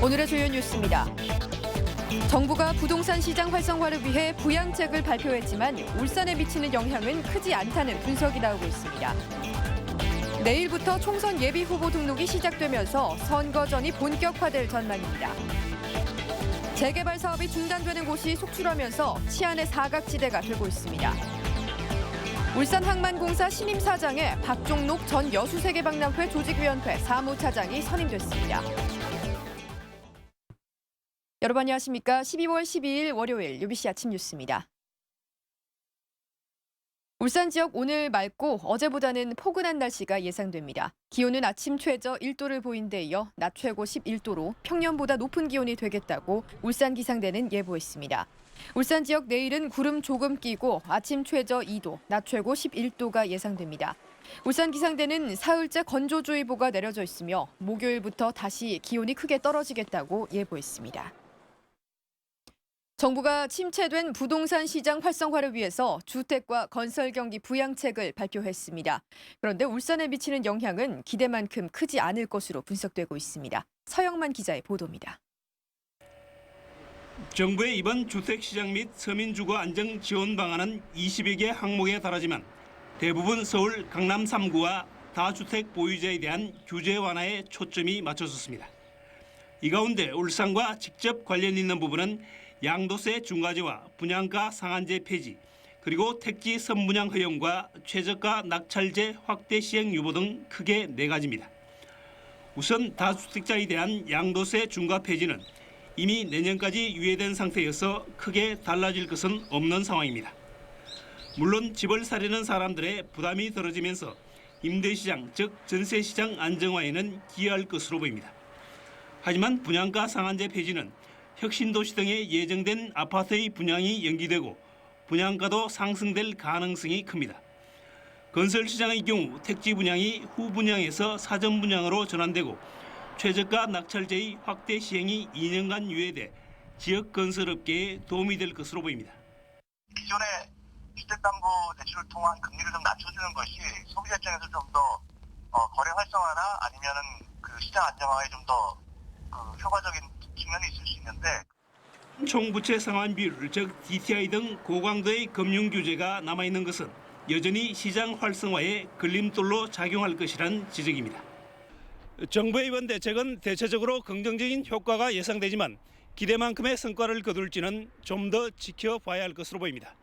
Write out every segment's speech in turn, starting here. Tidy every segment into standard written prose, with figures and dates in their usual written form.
오늘의 주요 뉴스입니다. 정부가 부동산 시장 활성화를 위해 부양책을 발표했지만 울산에 미치는 영향은 크지 않다는 분석이 나오고 있습니다. 내일부터 총선 예비 후보 등록이 시작되면서 선거전이 본격화될 전망입니다. 재개발 사업이 중단되는 곳이 속출하면서 치안의 사각지대가 되고 있습니다. 울산 항만공사 신임 사장에 박종록 전 여수세계박람회 조직위원회 사무차장이 선임됐습니다. 여러분 안녕하십니까? 12월 12일 월요일 UBC 아침 뉴스입니다. 울산 지역 오늘 맑고 어제보다는 포근한 날씨가 예상됩니다. 기온은 아침 최저 1도를 보인 데 이어 낮 최고 11도로 평년보다 높은 기온이 되겠다고 울산기상대는 예보했습니다. 울산 지역 내일은 구름 조금 끼고 아침 최저 2도, 낮 최고 11도가 예상됩니다. 울산기상대는 사흘째 건조주의보가 내려져 있으며 목요일부터 다시 기온이 크게 떨어지겠다고 예보했습니다. 정부가 침체된 부동산 시장 활성화를 위해서 주택과 건설 경기 부양책을 발표했습니다. 그런데 울산에 미치는 영향은 기대만큼 크지 않을 것으로 분석되고 있습니다. 서영만 기자의 보도입니다. 정부의 이번 주택시장 및 서민주거 안정 지원 방안은 20여 개 항목에 달하지만 대부분 서울 강남 3구와 다주택 보유자에 대한 규제 완화에 초점이 맞춰졌습니다. 이 가운데 울산과 직접 관련 있는 부분은 양도세 중과제와 분양가 상한제 폐지, 그리고 택지 선분양 허용과 최저가 낙찰제 확대 시행 유보 등 크게 4가지입니다. 우선 다주택자에 대한 양도세 중과 폐지는 이미 내년까지 유예된 상태여서 크게 달라질 것은 없는 상황입니다. 물론 집을 사려는 사람들의 부담이 덜어지면서 임대시장, 즉 전세시장 안정화에는 기여할 것으로 보입니다. 하지만 분양가 상한제 폐지는 혁신도시 등에 예정된 아파트의 분양이 연기되고 분양가도 상승될 가능성이 큽니다. 건설시장의 경우 택지 분양이 후분양에서 사전분양으로 전환되고 최저가 낙찰제의 확대 시행이 2년간 유예돼 지역 건설업계에 도움이 될 것으로 보입니다. 기존의 주택담보 대출을 통한 금리를 좀 낮춰주는 것이 소비자 입장에서 좀 더 거래 활성화나 아니면은 그 시장 안정화에 좀 더 효과적인 측면이 있을 수 있는데 총부채 상환 비율, 즉 DTI 등 고강도의 금융 규제가 남아있는 것은 여전히 시장 활성화에 걸림돌로 작용할 것이란 지적입니다. 정부의 이번 대책은 대체적으로 긍정적인 효과가 예상되지만 기대만큼의 성과를 거둘지는 좀 더 지켜봐야 할 것으로 보입니다.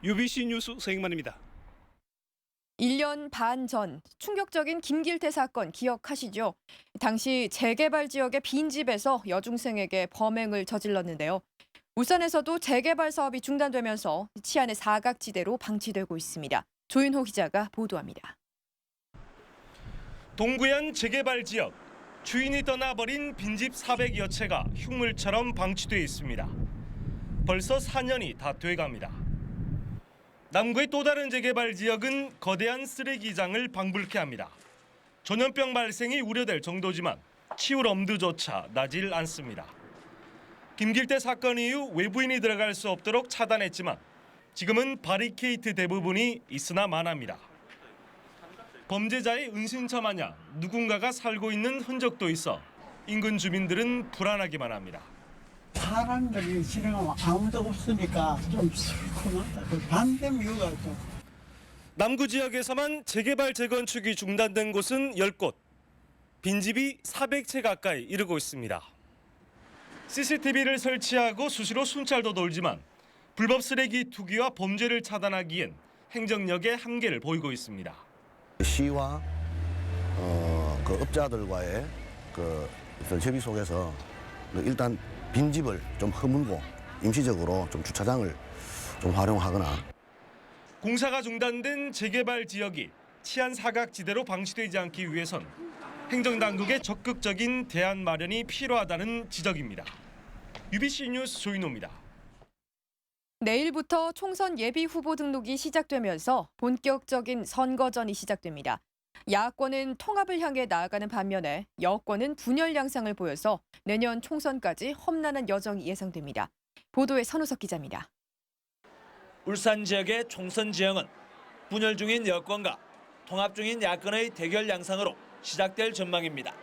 UBC 뉴스 서영만입니다. 1년 반 전 충격적인 김길태 사건 기억하시죠? 당시 재개발 지역의 빈집에서 여중생에게 범행을 저질렀는데요. 울산에서도 재개발 사업이 중단되면서 치안의 사각지대로 방치되고 있습니다. 조윤호 기자가 보도합니다. 동구현 재개발 지역, 주인이 떠나버린 빈집 400여 채가 흉물처럼 방치돼 있습니다. 벌써 4년이 다 돼갑니다. 남구의 또 다른 재개발 지역은 거대한 쓰레기장을 방불케 합니다. 전염병 발생이 우려될 정도지만 치울 엄두조차 나질 않습니다. 김길태 사건 이후 외부인이 들어갈 수 없도록 차단했지만 지금은 바리케이트 대부분이 있으나 마나입니다. 범죄자의 은신처 마냥 누군가가 살고 있는 흔적도 있어 인근 주민들은 불안하기만 합니다. 사람들이 지나가면 아무도 없으니까 좀 슬프다. 반대 이유가 좀. 남구 지역에서만 재개발 재건축이 중단된 곳은 10곳. 빈집이 400채 가까이 이르고 있습니다. CCTV를 설치하고 수시로 순찰도 돌지만 불법 쓰레기 투기와 범죄를 차단하기엔 행정력의 한계를 보이고 있습니다. 시와 그 업자들과의 협의 속에서 일단 빈집을 좀 허물고 임시적으로 좀 주차장을 좀 활용하거나. 공사가 중단된 재개발 지역이 치안 사각지대로 방치되지 않기 위해선 행정당국의 적극적인 대안 마련이 필요하다는 지적입니다. UBC 뉴스 조인호입니다. 내일부터 총선 예비 후보 등록이 시작되면서 본격적인 선거전이 시작됩니다. 야권은 통합을 향해 나아가는 반면에 여권은 분열 양상을 보여서 내년 총선까지 험난한 여정이 예상됩니다. 보도에 선우석 기자입니다. 울산 지역의 총선 지형은 분열 중인 여권과 통합 중인 야권의 대결 양상으로 시작될 전망입니다.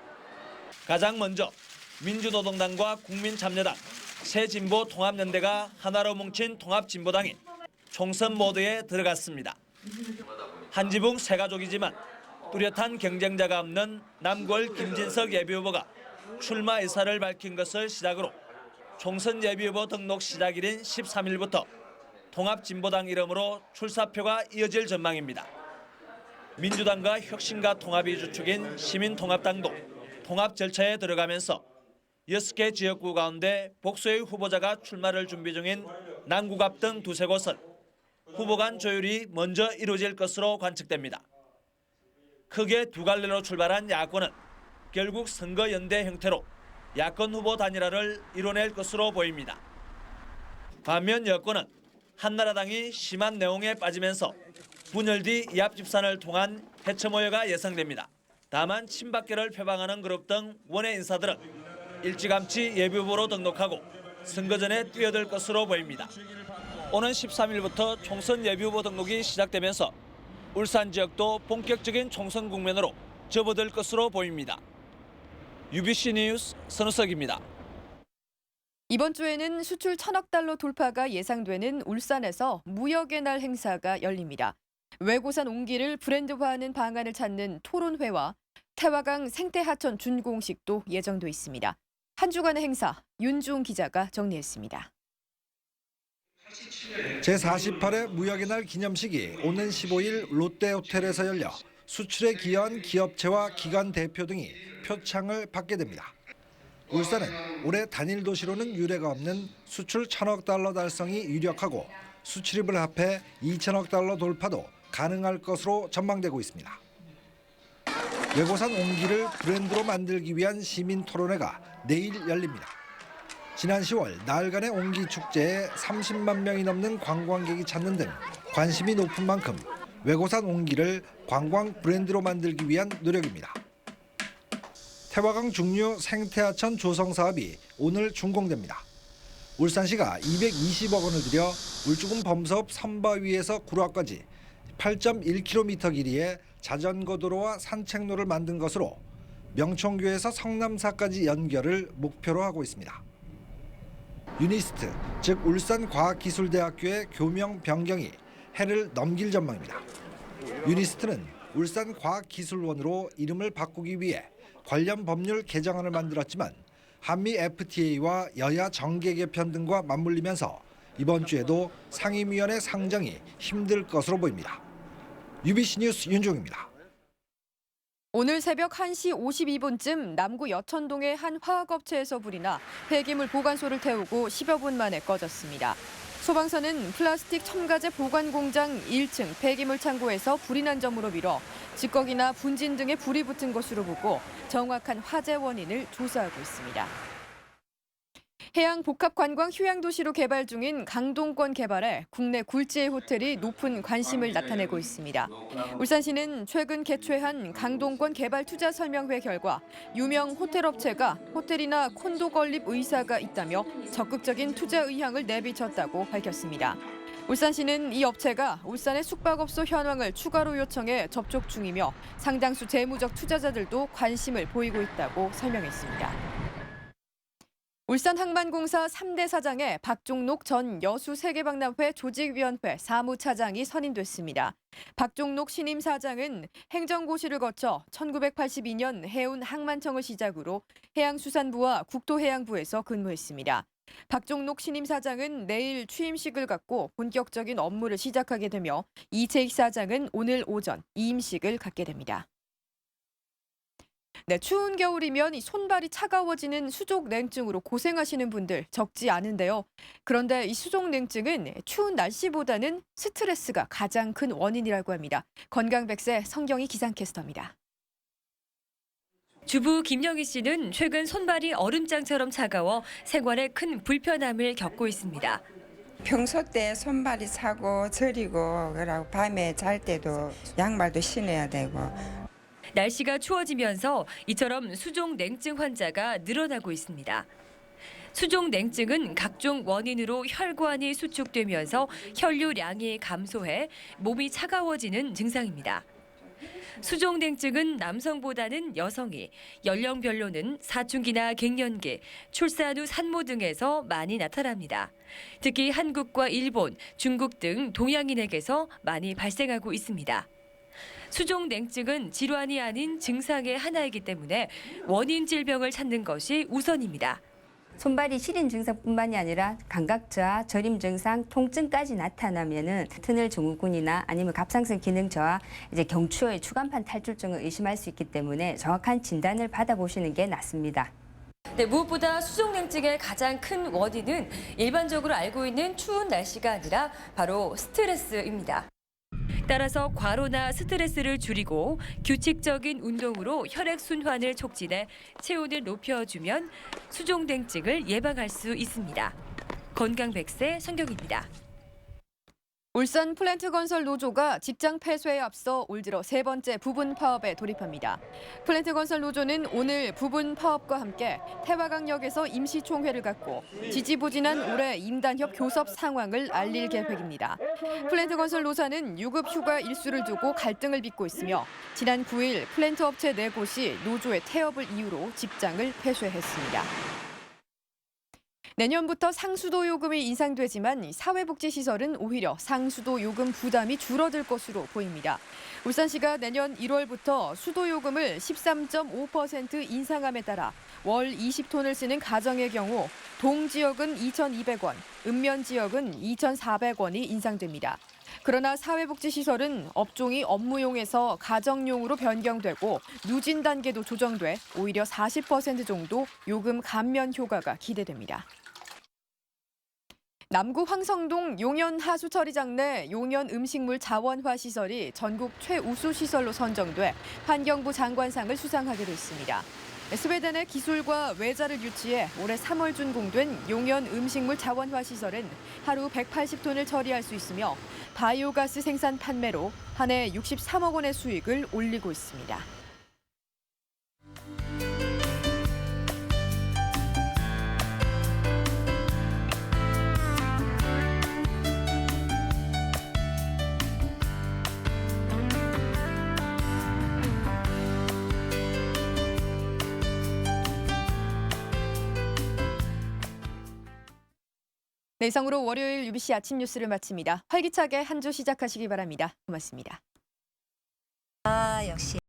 가장 먼저 민주노동당과 국민참여당, 새진보 통합연대가 하나로 뭉친 통합진보당이 총선 모드에 들어갔습니다. 한 지붕 세 가족이지만 뚜렷한 경쟁자가 없는 남구을 김진석 예비후보가 출마 의사를 밝힌 것을 시작으로 총선 예비후보 등록 시작일인 13일부터 통합진보당 이름으로 출사표가 이어질 전망입니다. 민주당과 혁신과 통합이 주축인 시민통합당도 통합 절차에 들어가면서 6개 지역구 가운데 복수의 후보자가 출마를 준비 중인 남구 앞 등 두세 곳은 후보 간 조율이 먼저 이루어질 것으로 관측됩니다. 크게 두 갈래로 출발한 야권은 결국 선거연대 형태로 야권 후보 단일화를 이뤄낼 것으로 보입니다. 반면 여권은 한나라당이 심한 내홍에 빠지면서 분열 뒤 이합집산을 통한 해체 모여가 예상됩니다. 다만 친박계를 표방하는 그룹 등 원외 인사들은 일찌감치 예비후보로 등록하고 선거 전에 뛰어들 것으로 보입니다. 오는 13일부터 총선 예비후보 등록이 시작되면서 울산 지역도 본격적인 총선 국면으로 접어들 것으로 보입니다. UBC 뉴스 선우석입니다. 이번 주에는 수출 1,000억 달러 돌파가 예상되는 울산에서 무역의 날 행사가 열립니다. 외고산 옹기를 브랜드화하는 방안을 찾는 토론회와 태화강 생태하천 준공식도 예정돼 있습니다. 한 주간의 행사 윤주웅 기자가 정리했습니다. 제48회 무역의 날 기념식이 오는 15일 롯데호텔에서 열려 수출에 기여한 기업체와 기관 대표 등이 표창을 받게 됩니다. 울산은 올해 단일 도시로는 유례가 없는 수출 1,000억 달러 달성이 유력하고 수출입을 합해 2,000억 달러 돌파도 가능할 것으로 전망되고 있습니다. 외고산 옹기를 브랜드로 만들기 위한 시민 토론회가 내일 열립니다. 지난 10월 나흘간의 옹기 축제에 30만 명이 넘는 관광객이 찾는 등 관심이 높은 만큼 외고산 옹기를 관광 브랜드로 만들기 위한 노력입니다. 태화강 중류 생태하천 조성 사업이 오늘 준공됩니다. 울산시가 220억 원을 들여 울주군 범사읍 선바위에서 구로까지 8.1km 길이의 자전거 도로와 산책로를 만든 것으로 명총교에서 성남사까지 연결을 목표로 하고 있습니다. 유니스트, 즉 울산과학기술대학교의 교명 변경이 해를 넘길 전망입니다. 유니스트는 울산과학기술원으로 이름을 바꾸기 위해 관련 법률 개정안을 만들었지만 한미 FTA와 여야 정계 개편 등과 맞물리면서 이번 주에도 상임위원회 상정이 힘들 것으로 보입니다. UBC 뉴스 윤종입니다. 오늘 새벽 1시 52분쯤 남구 여천동의 한 화학업체에서 불이 나 폐기물 보관소를 태우고 10여 분 만에 꺼졌습니다. 소방서는 플라스틱 첨가제 보관 공장 1층 폐기물 창고에서 불이 난 점으로 미뤄 찌꺼기나 분진 등에 불이 붙은 것으로 보고 정확한 화재 원인을 조사하고 있습니다. 해양 복합 관광 휴양도시로 개발 중인 강동권 개발에 국내 굴지의 호텔이 높은 관심을 나타내고 있습니다. 울산시는 최근 개최한 강동권 개발 투자 설명회 결과 유명 호텔업체가 호텔이나 콘도 건립 의사가 있다며 적극적인 투자 의향을 내비쳤다고 밝혔습니다. 울산시는 이 업체가 울산의 숙박업소 현황을 추가로 요청해 접촉 중이며 상당수 재무적 투자자들도 관심을 보이고 있다고 설명했습니다. 울산항만공사 3대 사장에 박종록 전 여수세계박람회 조직위원회 사무차장이 선임됐습니다. 박종록 신임 사장은 행정고시를 거쳐 1982년 해운 항만청을 시작으로 해양수산부와 국토해양부에서 근무했습니다. 박종록 신임 사장은 내일 취임식을 갖고 본격적인 업무를 시작하게 되며 이채익 사장은 오늘 오전 이임식을 갖게 됩니다. 네, 추운 겨울이면 이 손발이 차가워지는 수족냉증으로 고생하시는 분들 적지 않은데요. 그런데 이 수족냉증은 추운 날씨보다는 스트레스가 가장 큰 원인이라고 합니다. 건강백세 성경희 기상캐스터입니다. 주부 김영희 씨는 최근 손발이 얼음장처럼 차가워 생활에 큰 불편함을 겪고 있습니다. 평소 때 손발이 차고 저리고 그러고 밤에 잘 때도 양말도 신어야 되고. 날씨가 추워지면서 이처럼 수족냉증 환자가 늘어나고 있습니다. 수족냉증은 각종 원인으로 혈관이 수축되면서 혈류량이 감소해 몸이 차가워지는 증상입니다. 수종냉증은 남성보다는 여성이, 연령별로는 사춘기나 갱년기, 출산 후 산모 등에서 많이 나타납니다. 특히 한국과 일본, 중국 등 동양인에게서 많이 발생하고 있습니다. 수종냉증은 질환이 아닌 증상의 하나이기 때문에 원인 질병을 찾는 것이 우선입니다. 손발이 시린 증상뿐만이 아니라 감각저하, 저림 증상, 통증까지 나타나면은 터널 증후군이나 아니면 갑상선 기능 저하, 이제 경추의 추간판 탈출증을 의심할 수 있기 때문에 정확한 진단을 받아보시는 게 낫습니다. 네, 무엇보다 수종냉증의 가장 큰 원인은 일반적으로 알고 있는 추운 날씨가 아니라 바로 스트레스입니다. 따라서 과로나 스트레스를 줄이고 규칙적인 운동으로 혈액순환을 촉진해 체온을 높여주면 수종냉증을 예방할 수 있습니다. 건강백세 성경입니다. 울산 플랜트건설 노조가 직장 폐쇄에 앞서 올 들어 세 번째 부분 파업에 돌입합니다. 플랜트건설 노조는 오늘 부분 파업과 함께 태화강역에서 임시총회를 갖고 지지부진한 올해 임단협 교섭 상황을 알릴 계획입니다. 플랜트건설 노사는 유급 휴가 일수를 두고 갈등을 빚고 있으며 지난 9일 플랜트 업체 4곳이 노조의 태업을 이유로 직장을 폐쇄했습니다. 내년부터 상수도 요금이 인상되지만 사회복지시설은 오히려 상수도 요금 부담이 줄어들 것으로 보입니다. 울산시가 내년 1월부터 수도 요금을 13.5% 인상함에 따라 월 20톤을 쓰는 가정의 경우 동지역은 2,200원, 읍면 지역은 2,400원이 인상됩니다. 그러나 사회복지시설은 업종이 업무용에서 가정용으로 변경되고 누진 단계도 조정돼 오히려 40% 정도 요금 감면 효과가 기대됩니다. 남구 황성동 용현 하수처리장 내 용현 음식물 자원화 시설이 전국 최우수 시설로 선정돼 환경부 장관상을 수상하게 됐습니다. 스웨덴의 기술과 외자를 유치해 올해 3월 준공된 용현 음식물 자원화 시설은 하루 180톤을 처리할 수 있으며 바이오가스 생산 판매로 한 해 63억 원의 수익을 올리고 있습니다. 네, 이상으로 월요일 UBC 아침 뉴스를 마칩니다. 활기차게 한 주 시작하시기 바랍니다. 고맙습니다. 역시.